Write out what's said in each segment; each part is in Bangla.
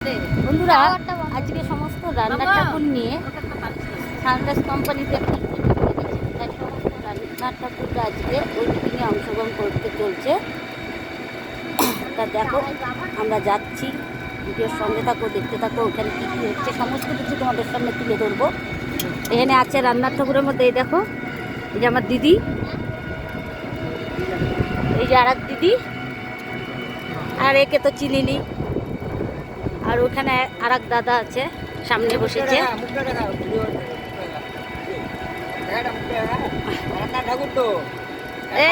বন্ধুরা, আজকে সমস্ত রান্নার ঠাকুর নিয়ে সানরাইজ কোম্পানিতে তাই সমস্ত রান্নার ঠাকুররা আজকে ওই মিটিংয়ে অংশগ্রহণ করতে চলছে। তা দেখো, আমরা যাচ্ছি, ভিডিওর সঙ্গে থাকো, দেখতে থাকো, ওখানে কী কী হচ্ছে সমস্ত কিছু তোমাদের সামনে তুলে ধরবো। এখানে আছে রান্নার ঠাকুরের মধ্যে, এই দেখো, এই যে আমার দিদি, এই যে আর এক দিদি, আর একে তো চিনিনি। আর ওখানে আর এক দাদা আছে, সামনে বসেছে।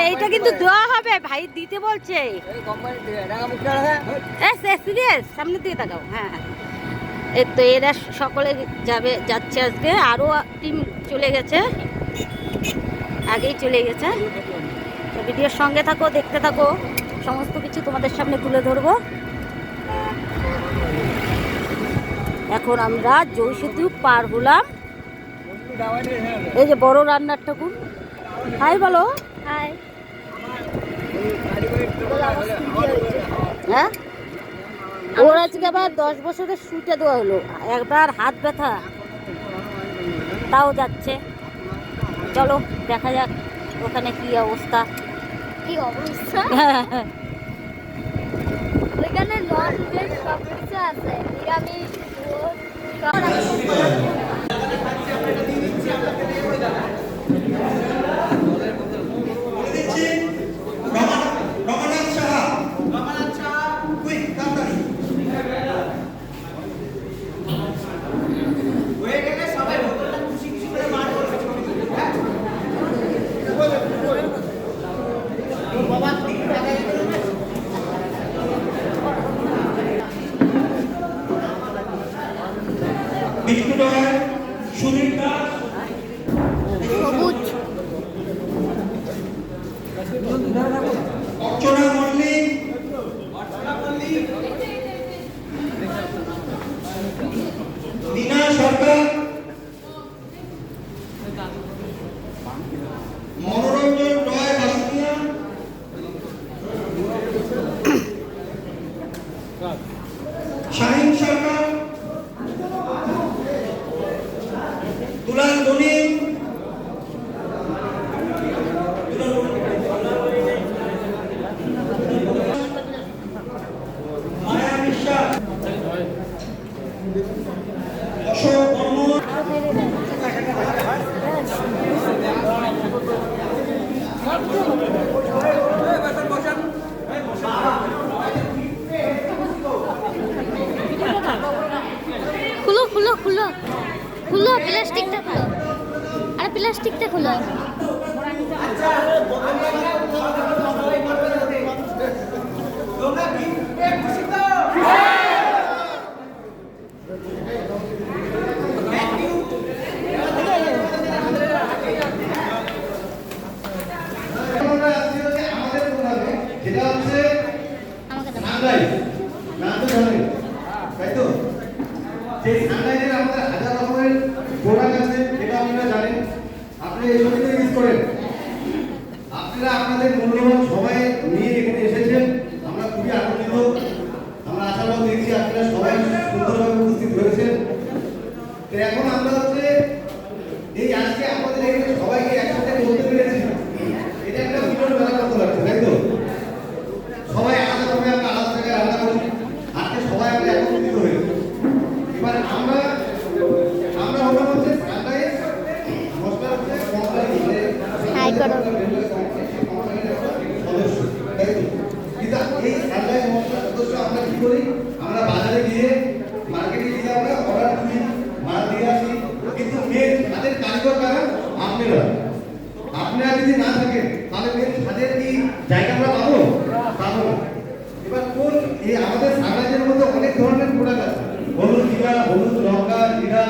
এইটা কিন্তু দেওয়া হবে, ভাই দিতে বলছে। সিরিয়াস, সামনে দিয়ে তাকাও। হ্যাঁ, এই তো এরা সকলে যাচ্ছে আজকে। আরও টিম চলে গেছে, আগেই চলে গেছে। ভিডিওর সঙ্গে থাকো, দেখতে থাকো, সমস্ত কিছু তোমাদের সামনে তুলে ধরবো। এখন আমরা জয়সেতু পার হলাম। এই যে বড় রান্নার ঠাকুর, হাই বলো। হাই। হ্যাঁ, ওর আজকে আবার 10 বছরের শুটে দেওয়া হলো, একবার হাত ব্যথা, তাও যাচ্ছে। চলো দেখা যাক ওখানে কি অবস্থা। কি অবস্থা? ওইখানে নন ভেজ সব কিছু আছে, নিরামিষ সবুজ অর্চনা মল্লিক, লীনা সরকার, মনোরঞ্জন রয় বাসুনিয়া, শাহিন সরকার, দুলাল দনিক, মায়া বিশ্বাস, অশোক বর্মন, খুলো খুলো খুলো খুলো, প্লাস্টিকটা খুলো, আরে প্লাস্টিকটা খুলো। যেটা হচ্ছে সানরাইজ, নাম তো জানেন তাই তো? সেই সানরাইজের আমাদের হাজার রকমের প্রোডাক্ট আছে, যেটা আপনারা জানেন। আপনারা এই সবই ইউজ করেন। আপনারা আপনাদের মূল্যবান সময় নিয়ে এখানে এসেছেন, আমরা খুবই আনন্দিত। আমরা আশাবাদ দেখছি আপনারা সবাই সুন্দরভাবে উপস্থিত হয়েছেন। তো এখন আমরা হচ্ছে এই আজকে আমাদের এখানে সবাইকে একসাথে বলতে পেরেছি, এটা একটা বিরল ব্যাপার মতো লাগছে, তাই তো? সবাই আলাদা ভাবে আমরা আলাদা জায়গায় রান্না করি, আজকে সবাই আমরা একত্রিত হয়েছি। এবার আমরা হলাম হচ্ছে সানরাইজ মশলা হচ্ছে কোম্পানি, হাই করো। সদস্য, তাই তো? কিন্তু এই সানরাইজ মশলা সদস্য আমরা কি করি? আমরা বাজারে গিয়ে মার্কেটে গিয়ে আমরা অর্ডার করি, মাল দিয়ে আসি। কিন্তু মেন তাদের কারিগর কারা? আপনারা যদি না থাকেন তাহলে মেন তাদের কি জায়গা আমরা পাবো? পাবো না। এবার কোন এই আমাদের সানরাইজের মধ্যে অনেক ধরনের প্রোডাক্ট আছে, হলুদ জিরা, হলুদ লঙ্কা, জিরা,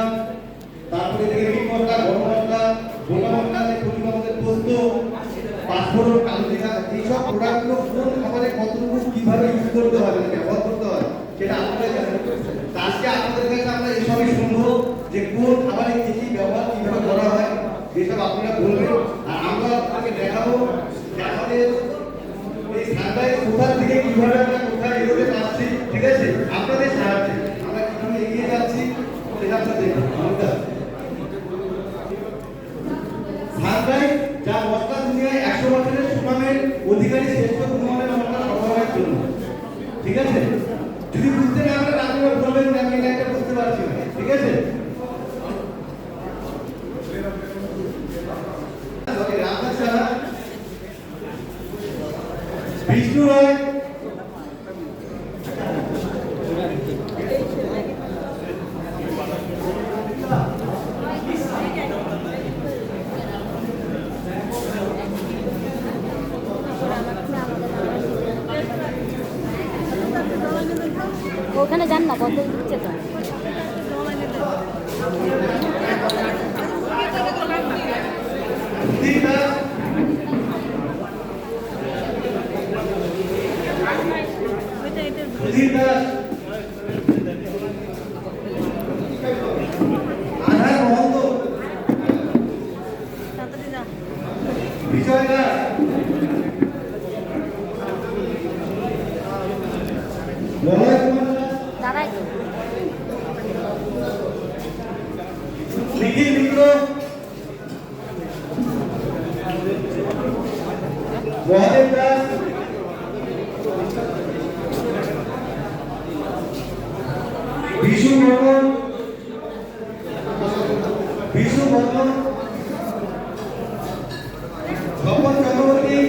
তারপরে দেখে মিট মশলা, গরম মশলা, গোটা মশলা, আমাদের পোস্ত, পাঁচফোড়ন, কালো জিরা, এইসব প্রোডাক্টগুলো কোন খাবারে কতটুকু কিভাবে ইউজ করতে হবে, ব্যবহার করতে হয়, সেটা আপনারা জানেন। আজকে আপনাদের কাছে আমরা এইসবই শুনবো যে কোন খাবারে কি কি ব্যবহার কিভাবে করা হয়, এসব আপনারা বলবেন। আর আমরা আপনাকে দেখাবো আমাদের এই সানরাইজ কোথা থেকে কিভাবে আমরা কোথায় এগোতে পারছি, ঠিক আছে? আপনাদের সাহায্যে আমরা বোতল দিচ্ছে তো। আধার মহন্ত, বিজয় দাস, মলয় কুমার দাস, দাঁড়াই তো। নিখিল মিত্র, মহাদেব দাস, বিশু বর্মন, স্বপন চক্রবর্তী,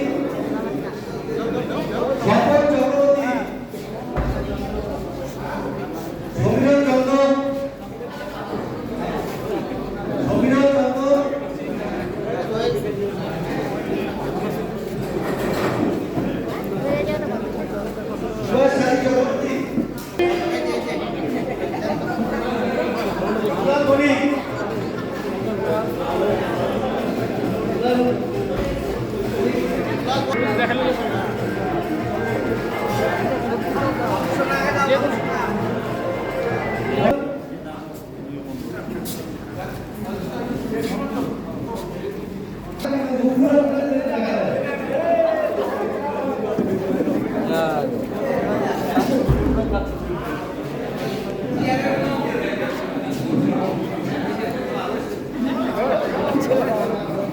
সমীরণ চন্দ্র, সুভাষ চক্রবর্তী, মণি,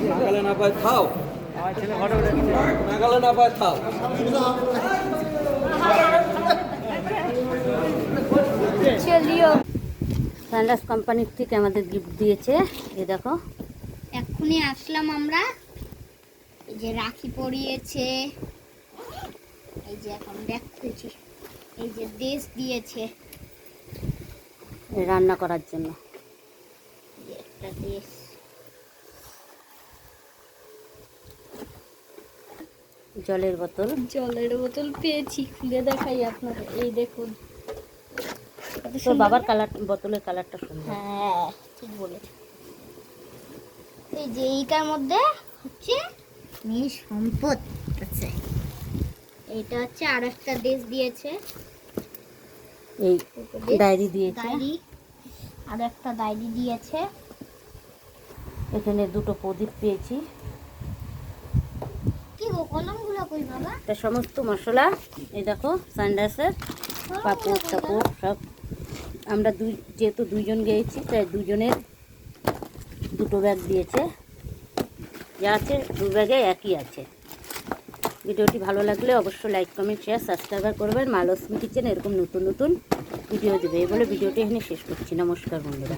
নাগালে না পায় খাও, নাগালে না পায় খাও। চলিও সানরাইজ কোম্পানির থেকে আমাদের গিফট দিয়েছে, এই দেখো। এক্ষুনি আসলাম আমরা। এই যে রাখি পরিয়েছে, এই যে এখন ব্যাগ খুলছি, এই যে দেশ দিয়েছে, এই রান্না করার জন্য। এই যে একটা দেশ, জলের বোতল, জলের বোতল পেয়েছি, খুলে দেখাই আপনাকে। এই দেখুন, কত তোর সুন্দর বাবার না? কালার, বোতলের কালারটা সুন্দর। হ্যাঁ ঠিক বলেছে। এই যে এইটার মধ্যে হচ্ছে মেয়ে সম্পদ আছে। এইটা হচ্ছে আর একটা দেশ দিয়েছে, এই উপদেশ, ডায়েরি দিয়েছে, ডায়েরি, আর একটা ডায়েরি দিয়েছে। এখানে দুটো প্রদীপ পেয়েছি। কি গো কলমগুলো কই বাবা? এটা সমস্ত মশলা, এই দেখো সানরাইজের পাপড় টাপড় সব। আমরা যেহেতু দুইজন গিয়েছি তাই দুজনের দুটো ব্যাগ দিয়েছে, যা আছে দু ব্যাগে একই আছে। ভিডিওটি ভালো লাগলে অবশ্যই লাইক কমেন্ট শেয়ার সাবস্ক্রাইব করবেন। মা লক্ষ্মী কিচেন এরকম নতুন নতুন ভিডিও দেবে। এই বলে ভিডিওটি এখানে শেষ করছি। নমস্কার বন্ধুরা।